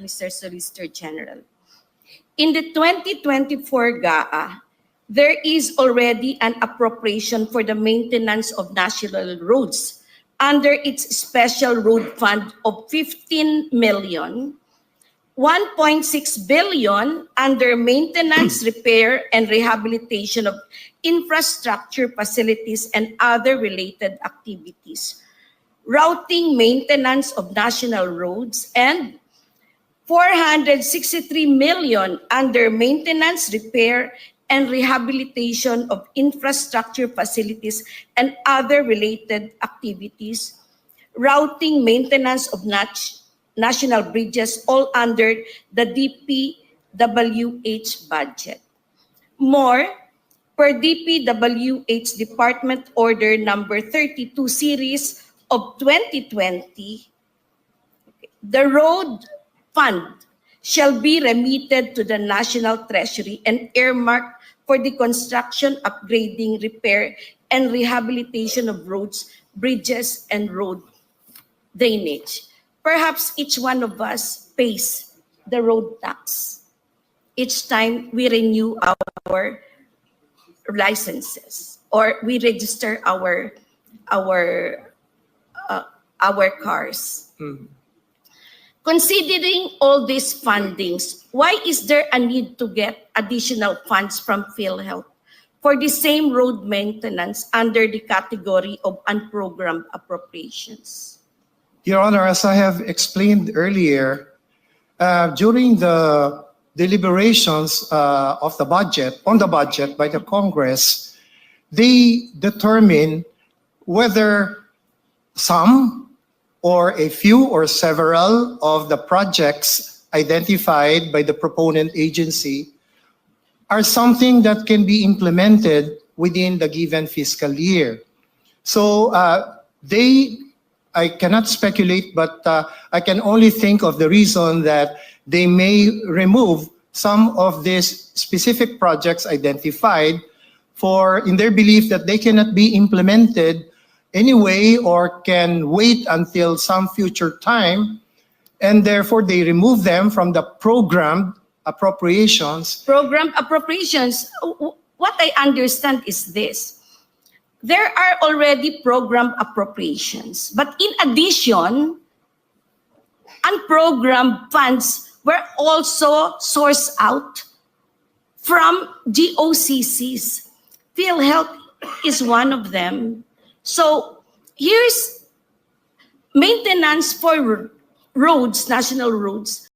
Mr. Solicitor General. In the 2024 GAA, there is already an appropriation for the maintenance of national roads under its special road fund of 15 million, 1.6 billion under maintenance, repair, and rehabilitation of infrastructure facilities and other related activities, routing maintenance of national roads, and 463 million under maintenance, repair, and rehabilitation of infrastructure facilities and other related activities, routing maintenance of national bridges, all under the DPWH budget. More, per DPWH Department Order number 32 series of 2020, the road fund shall be remitted to the National Treasury and earmarked for the construction, upgrading, repair, and rehabilitation of roads, bridges, and road drainage. Perhaps each one of us pays the road tax each time we renew our licenses or we register our cars. Mm-hmm. Considering all these fundings, why is there a need to get additional funds from PhilHealth for the same road maintenance under the category of unprogrammed appropriations? Your Honor, as I have explained earlier, during the deliberations of the budget, on the budget by the Congress, they determine whether some or a few or several of the projects identified by the proponent agency are something that can be implemented within the given fiscal year. So I cannot speculate, but I can only think of the reason that they may remove some of these specific projects identified in their belief that they cannot be implemented anyway or can wait until some future time, and therefore they remove them from the programmed appropriations. Programmed appropriations, what I understand is this. There are already programmed appropriations, but in addition, unprogrammed funds were also sourced out from GOCCs. PhilHealth is one of them. So here's maintenance for roads, national roads,